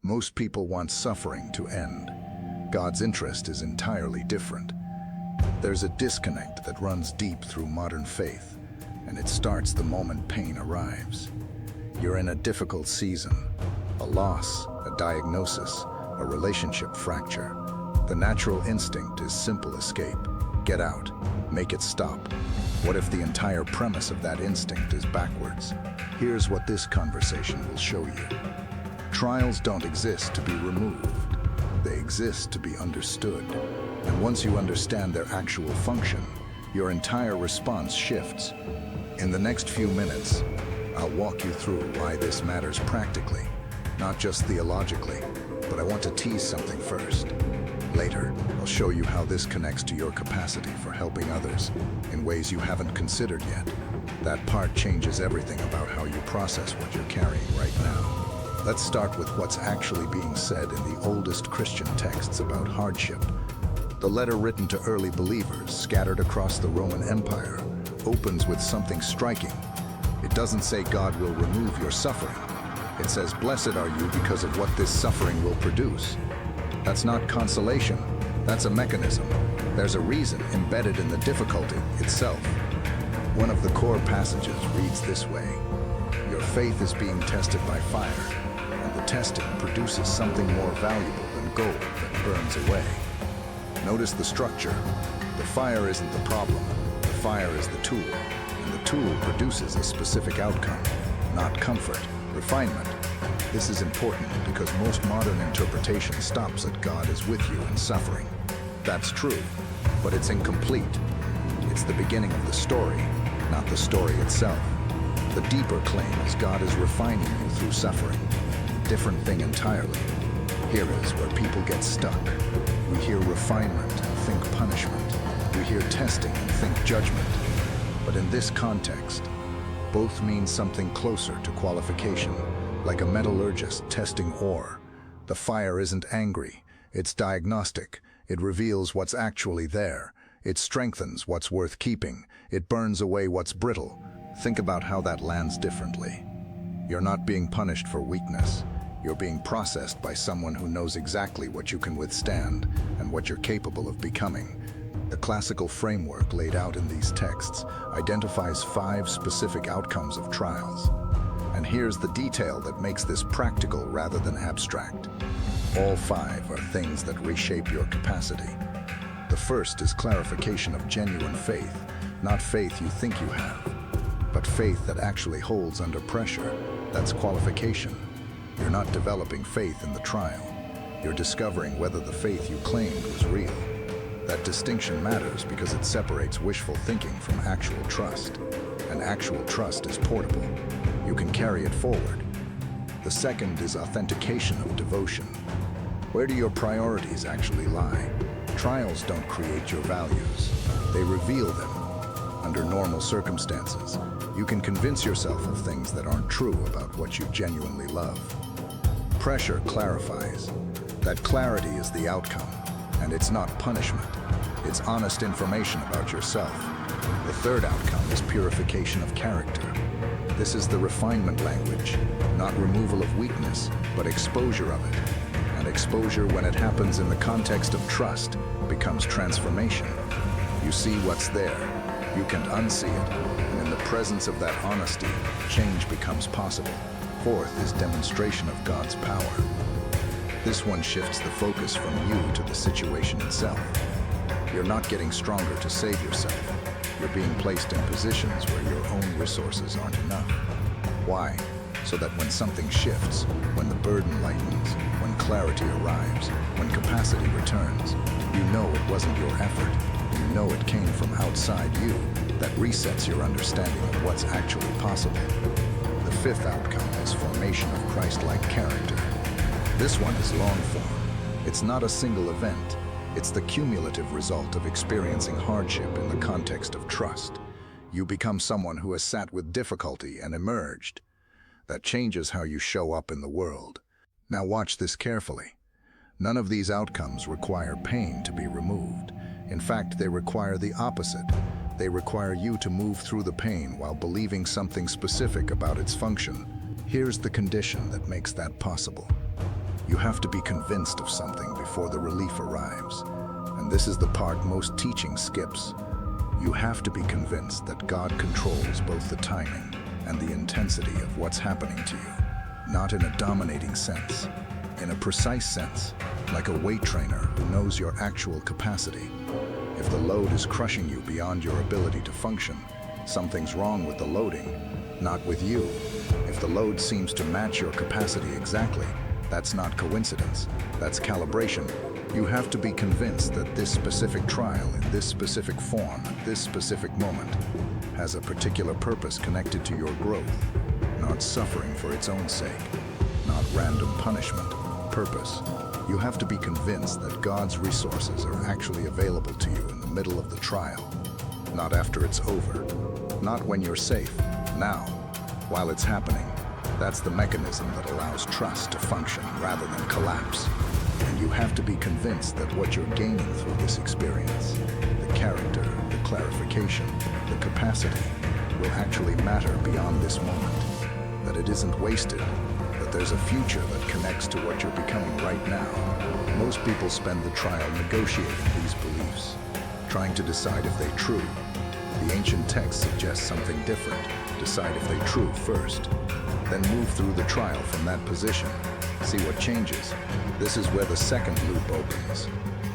Most people want suffering to end. God's interest is entirely different. There's a disconnect that runs deep through modern faith, and it starts the moment pain arrives. You're in a difficult season, a loss, a diagnosis, a relationship fracture. The natural instinct is simple escape. Get out, make it stop. What if the entire premise of that instinct is backwards? Here's what this conversation will show you. Trials don't exist to be removed. They exist to be understood. And once you understand their actual function, your entire response shifts. In the next few minutes, I'll walk you through why this matters practically, not just theologically, but I want to tease something first. Later, I'll show you how this connects to your capacity for helping others in ways you haven't considered yet. That part changes everything about how you process what you're carrying right now. Let's start with what's actually being said in the oldest Christian texts about hardship. The letter written to early believers scattered across the Roman Empire opens with something striking. It doesn't say God will remove your suffering. It says, "Blessed are you because of what this suffering will produce." That's not consolation, that's a mechanism. There's a reason embedded in the difficulty itself. One of the core passages reads this way: "Your faith is being tested by fire, and the testing produces something more valuable than gold that burns away." Notice the structure. The fire isn't the problem, the fire is the tool, and the tool produces a specific outcome, not comfort, refinement. This is important because most modern interpretation stops at God is with you in suffering. That's true, but it's incomplete. It's the beginning of the story, not the story itself. The deeper claim is God is refining you through suffering. Different thing entirely. Here is where people get stuck. We hear refinement and think punishment. We hear testing and think judgment. But in this context, both mean something closer to qualification, like a metallurgist testing ore. The fire isn't angry, it's diagnostic. It reveals what's actually there. It strengthens what's worth keeping. It burns away what's brittle. Think about how that lands differently. You're not being punished for weakness. You're being processed by someone who knows exactly what you can withstand and what you're capable of becoming. The classical framework laid out in these texts identifies 5 specific outcomes of trials. And here's the detail that makes this practical rather than abstract. All 5 are things that reshape your capacity. The first is clarification of genuine faith, not faith you think you have, but faith that actually holds under pressure. That's qualification. You're not developing faith in the trial. You're discovering whether the faith you claimed was real. That distinction matters because it separates wishful thinking from actual trust. And actual trust is portable. You can carry it forward. The second is authentication of devotion. Where do your priorities actually lie? Trials don't create your values. They reveal them. Under normal circumstances, you can convince yourself of things that aren't true about what you genuinely love. Pressure clarifies. That clarity is the outcome, and it's not punishment. It's honest information about yourself. The third outcome is purification of character. This is the refinement language, not removal of weakness, but exposure of it. And exposure, when it happens in the context of trust, becomes transformation. You see what's there. You can't unsee it. And in the presence of that honesty, change becomes possible. Fourth is demonstration of God's power. This one shifts the focus from you to the situation itself. You're not getting stronger to save yourself. You're being placed in positions where your own resources aren't enough. Why? So that when something shifts, when the burden lightens, when clarity arrives, when capacity returns, you know it wasn't your effort. You know it came from outside you. That resets your understanding of what's actually possible. The fifth outcome is formation of Christ-like character. This one is long form. It's not a single event. It's the cumulative result of experiencing hardship in the context of trust. You become someone who has sat with difficulty and emerged. That changes how you show up in the world. Now watch this carefully. None of these outcomes require pain to be removed. In fact, they require the opposite. They require you to move through the pain while believing something specific about its function. Here's the condition that makes that possible. You have to be convinced of something before the relief arrives. And this is the part most teaching skips. You have to be convinced that God controls both the timing and the intensity of what's happening to you. Not in a dominating sense, in a precise sense, like a weight trainer who knows your actual capacity. If the load is crushing you beyond your ability to function, something's wrong with the loading, not with you. If the load seems to match your capacity exactly, that's not coincidence, that's calibration. You have to be convinced that this specific trial, in this specific form, at this specific moment, has a particular purpose connected to your growth, not suffering for its own sake, not random punishment, purpose. You have to be convinced that God's resources are actually available to you in the middle of the trial, not after it's over, not when you're safe, now, while it's happening. That's the mechanism that allows trust to function rather than collapse. And you have to be convinced that what you're gaining through this experience, the character, the clarification, the capacity, will actually matter beyond this moment. That it isn't wasted, that there's a future that connects to what you're becoming right now. Most people spend the trial negotiating these beliefs, trying to decide if they're true. The ancient text suggests something different. Decide if they're true first, then move through the trial from that position. See what changes. This is where the second loop opens,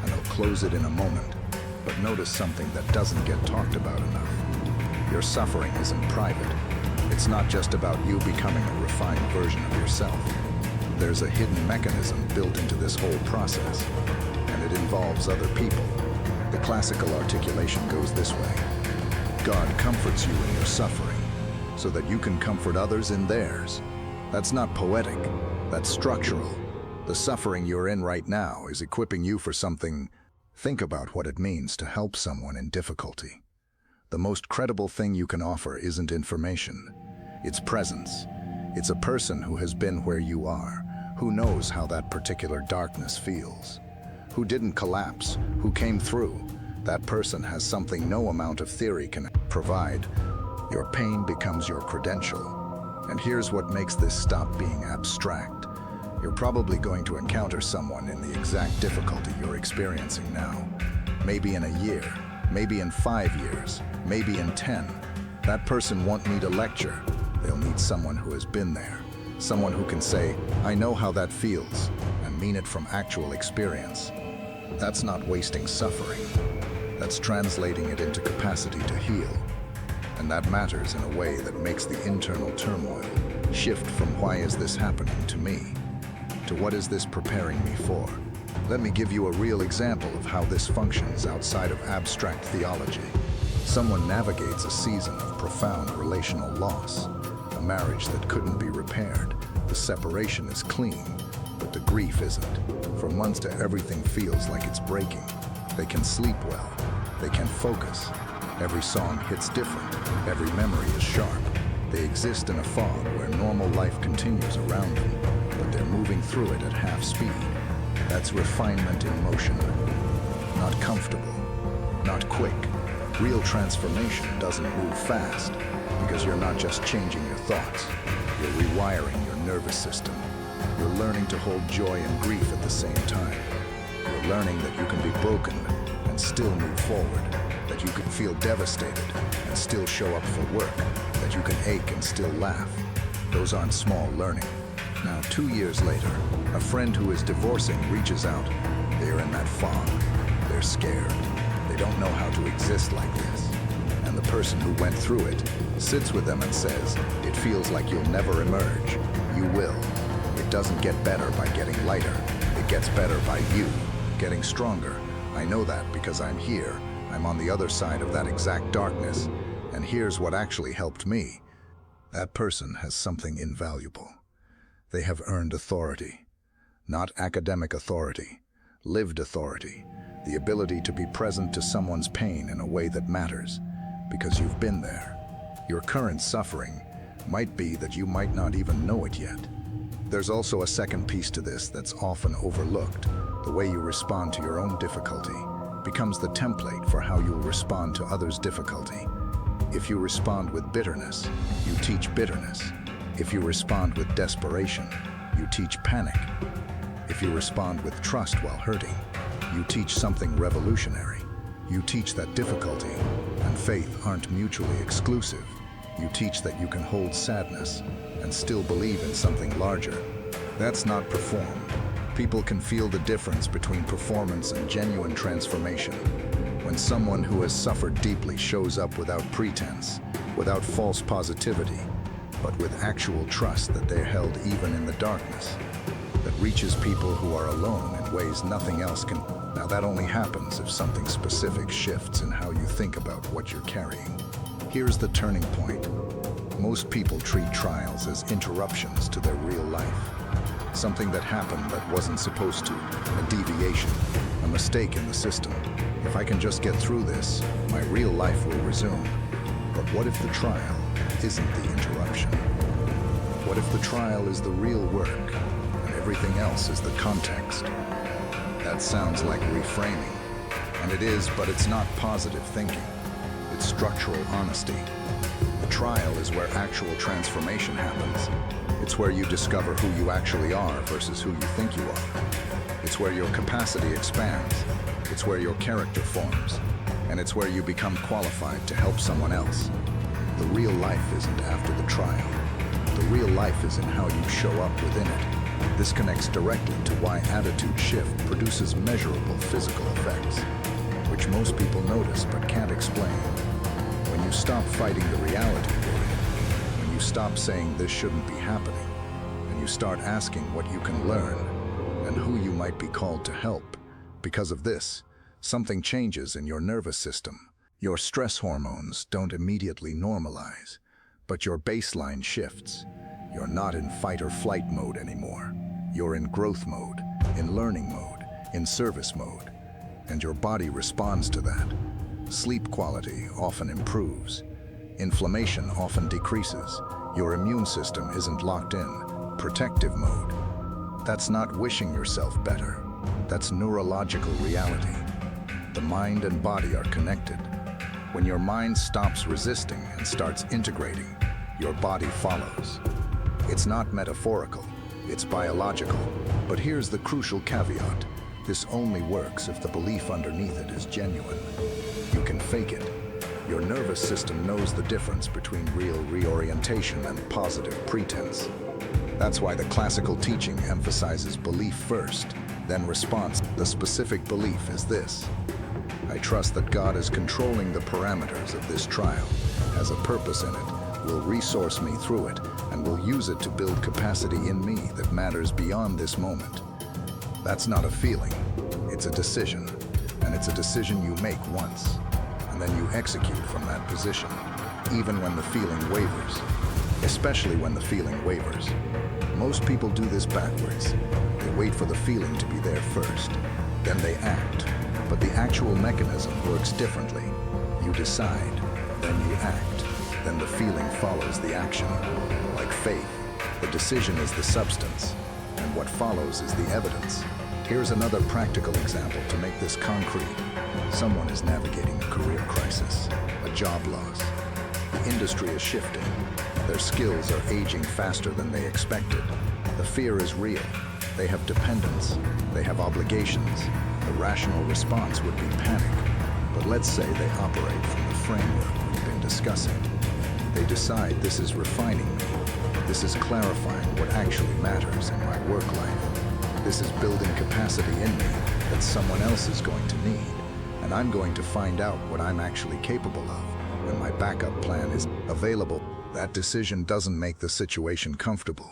and I'll close it in a moment. But notice something that doesn't get talked about enough. Your suffering isn't private. It's not just about you becoming a refined version of yourself. There's a hidden mechanism built into this whole process, and it involves other people. The classical articulation goes this way. God comforts you in your suffering, so that you can comfort others in theirs. That's not poetic, that's structural. The suffering you're in right now is equipping you for something. Think about what it means to help someone in difficulty. The most credible thing you can offer isn't information, it's presence. It's a person who has been where you are, who knows how that particular darkness feels, who didn't collapse, who came through. That person has something no amount of theory can provide. Your pain becomes your credential. And here's what makes this stop being abstract. You're probably going to encounter someone in the exact difficulty you're experiencing now. Maybe in a year, maybe in 5 years, maybe in 10. That person won't need a lecture. They'll need someone who has been there. Someone who can say, I know how that feels, and mean it from actual experience. That's not wasting suffering. That's translating it into capacity to heal. And that matters in a way that makes the internal turmoil shift from why is this happening to me, to what is this preparing me for. Let me give you a real example of how this functions outside of abstract theology. Someone navigates a season of profound relational loss, a marriage that couldn't be repaired. The separation is clean, but the grief isn't. For months to everything feels like it's breaking. They can sleep well, they can focus. Every song hits different, every memory is sharp. They exist in a fog where normal life continues around them, but they're moving through it at half speed. That's refinement in motion. Not comfortable, not quick. Real transformation doesn't move fast, because you're not just changing your thoughts, you're rewiring your nervous system. You're learning to hold joy and grief at the same time. You're learning that you can be broken and still move forward, that you can feel devastated and still show up for work, that you can ache and still laugh. Those aren't small learning. Now, 2 years later, a friend who is divorcing reaches out. They are in that fog. They're scared. They don't know how to exist like this. And the person who went through it sits with them and says, it feels like you'll never emerge. You will. It doesn't get better by getting lighter. It gets better by you getting stronger. I know that because I'm here. I'm on the other side of that exact darkness. And here's what actually helped me. That person has something invaluable. They have earned authority. Not academic authority, lived authority. The ability to be present to someone's pain in a way that matters, because you've been there. Your current suffering might be that you might not even know it yet. There's also a second piece to this that's often overlooked. The way you respond to your own difficulty becomes the template for how you'll respond to others' difficulty. If you respond with bitterness, you teach bitterness. If you respond with desperation, you teach panic. if you respond with trust while hurting, you teach something revolutionary. You teach that difficulty and faith aren't mutually exclusive. You teach that you can hold sadness and still believe in something larger. That's not performed. People can feel the difference between performance and genuine transformation. When someone who has suffered deeply shows up without pretense, without false positivity, but with actual trust that they're held even in the darkness, that reaches people who are alone in ways nothing else can. Now that only happens if something specific shifts in how you think about what you're carrying. Here's the turning point. Most people treat trials as interruptions to their real life. Something that happened that wasn't supposed to, a deviation, a mistake in the system. If I can just get through this, my real life will resume. But what if the trial isn't the interruption? What if the trial is the real work and everything else is the context? That sounds like reframing, and it is, but it's not positive thinking. It's structural honesty. The trial is where actual transformation happens. It's where you discover who you actually are versus who you think you are. It's where your capacity expands. It's where your character forms. And it's where you become qualified to help someone else. The real life isn't after the trial. The real life is in how you show up within it. This connects directly to why attitude shift produces measurable physical effects, which most people notice but can't explain. When you stop fighting the reality you're in, when you stop saying this shouldn't be happening, and you start asking what you can learn and who you might be called to help, because of this, something changes in your nervous system. Your stress hormones don't immediately normalize, but your baseline shifts. You're not in fight or flight mode anymore. You're in growth mode, in learning mode, in service mode, and your body responds to that. Sleep quality often improves. Inflammation often decreases. Your immune system isn't locked in protective mode. That's not wishing yourself better. That's neurological reality. The mind and body are connected. When your mind stops resisting and starts integrating, your body follows. It's not metaphorical, it's biological. But here's the crucial caveat. This only works if the belief underneath it is genuine. You can fake it. Your nervous system knows the difference between real reorientation and positive pretense. That's why the classical teaching emphasizes belief first, then response. The specific belief is this: I trust that God is controlling the parameters of this trial, has a purpose in it, will resource me through it, and will use it to build capacity in me that matters beyond this moment. That's not a feeling, it's a decision. And it's a decision you make once, and then you execute from that position, even when the feeling wavers, especially when the feeling wavers. Most people do this backwards. They wait for the feeling to be there first, then they act. But the actual mechanism works differently. You decide, then you act, then the feeling follows the action. Like faith, the decision is the substance, and what follows is the evidence. Here's another practical example to make this concrete. Someone is navigating a career crisis, a job loss. The industry is shifting. Their skills are aging faster than they expected. The fear is real. They have dependents. They have obligations. The rational response would be panic. But let's say they operate from the framework we've been discussing. They decide this is refining me. This is clarifying what actually matters in my work life. This is building capacity in me that someone else is going to need. And I'm going to find out what I'm actually capable of when my backup plan is available. That decision doesn't make the situation comfortable,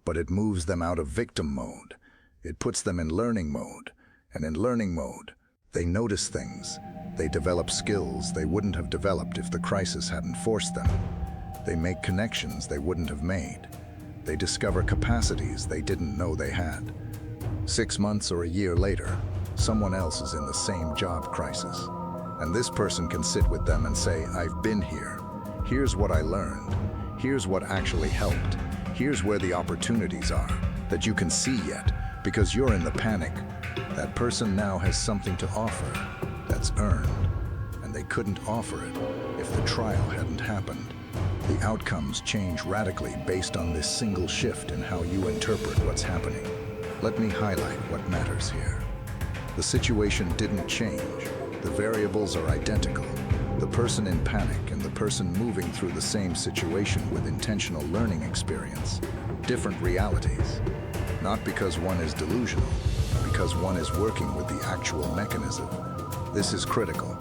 but it moves them out of victim mode. It puts them in learning mode. And in learning mode, they notice things. They develop skills they wouldn't have developed if the crisis hadn't forced them. They make connections they wouldn't have made. They discover capacities they didn't know they had. 6 months or a year later, someone else is in the same job crisis. And this person can sit with them and say, I've been here. Here's what I learned. Here's what actually helped. Here's where the opportunities are that you can see yet because you're in the panic. That person now has something to offer that's earned, and they couldn't offer it if the trial hadn't happened. The outcomes change radically based on this single shift in how you interpret what's happening. Let me highlight what matters here. The situation didn't change. The variables are identical. The person in panic and the person moving through the same situation with intentional learning experience. Different realities. Not because one is delusional, because one is working with the actual mechanism. This is critical.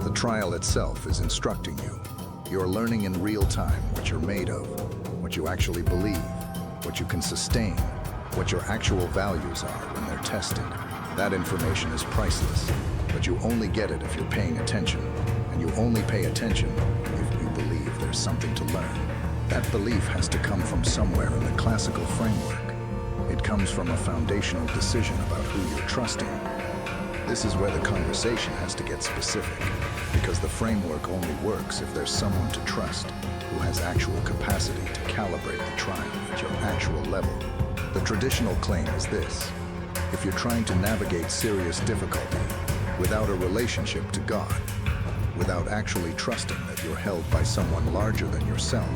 The trial itself is instructing you. You're learning in real time what you're made of, what you actually believe, what you can sustain, what your actual values are when they're tested. That information is priceless, but you only get it if you're paying attention, and you only pay attention if you believe there's something to learn. That belief has to come from somewhere in the classical framework. It comes from a foundational decision about who you're trusting. This is where the conversation has to get specific, because the framework only works if there's someone to trust who has actual capacity to calibrate the trial at your actual level. The traditional claim is this: if you're trying to navigate serious difficulty without a relationship to God, without actually trusting that you're held by someone larger than yourself,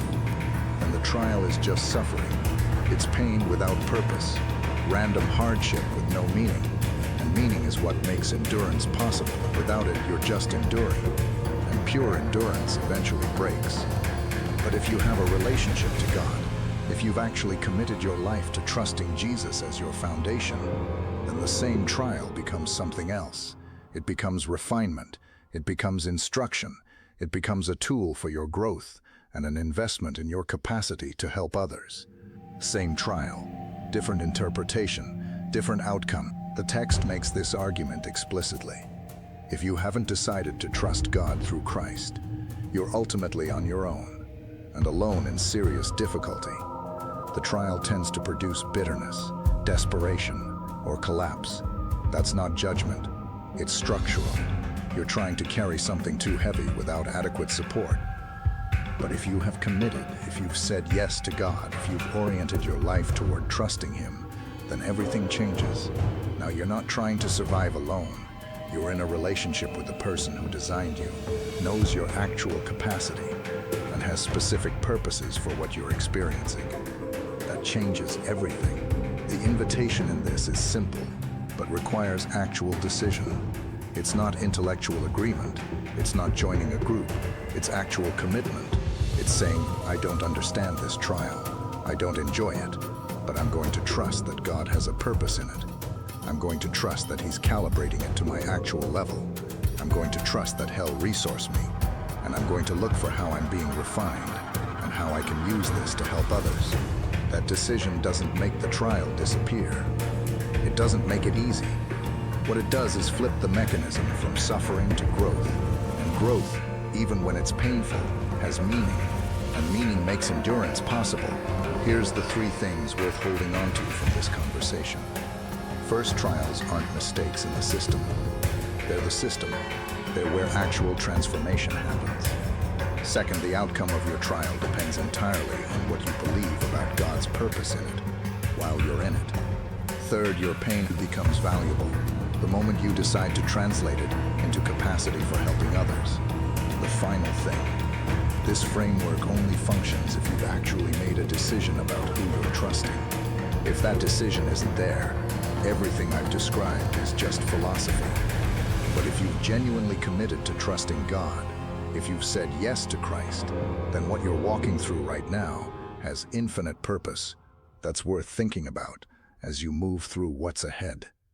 then the trial is just suffering. It's pain without purpose, random hardship with no meaning. And meaning is what makes endurance possible. Without it, you're just enduring. And pure endurance eventually breaks. But if you have a relationship to God, if you've actually committed your life to trusting Jesus as your foundation, then the same trial becomes something else. It becomes refinement. It becomes instruction. It becomes a tool for your growth and an investment in your capacity to help others. Same trial, different interpretation, different outcome. The text makes this argument explicitly. If you haven't decided to trust God through Christ, you're ultimately on your own, and alone in serious difficulty. The trial tends to produce bitterness, desperation, or collapse. That's not judgment, it's structural. You're trying to carry something too heavy without adequate support. But if you have committed, if you've said yes to God, if you've oriented your life toward trusting Him, then everything changes. Now you're not trying to survive alone. You're in a relationship with the person who designed you, knows your actual capacity, and has specific purposes for what you're experiencing. That changes everything. The invitation in this is simple, but requires actual decision. It's not intellectual agreement. It's not joining a group. It's actual commitment. It's saying, I don't understand this trial. I don't enjoy it, but I'm going to trust that God has a purpose in it. I'm going to trust that He's calibrating it to my actual level. I'm going to trust that He'll resource me, and I'm going to look for how I'm being refined and how I can use this to help others. That decision doesn't make the trial disappear. It doesn't make it easy. What it does is flip the mechanism from suffering to growth. And growth, even when it's painful, has meaning. And meaning makes endurance possible. Here's the 3 things worth holding on to from this conversation. First, trials aren't mistakes in the system. They're the system. They're where actual transformation happens. Second, the outcome of your trial depends entirely on what you believe about God's purpose in it while you're in it. Third, your pain becomes valuable the moment you decide to translate it into capacity for helping others. The final thing, this framework only functions if you've actually made a decision about who you're trusting. If that decision isn't there, everything I've described is just philosophy. But if you've genuinely committed to trusting God, if you've said yes to Christ, then what you're walking through right now has infinite purpose that's worth thinking about as you move through what's ahead.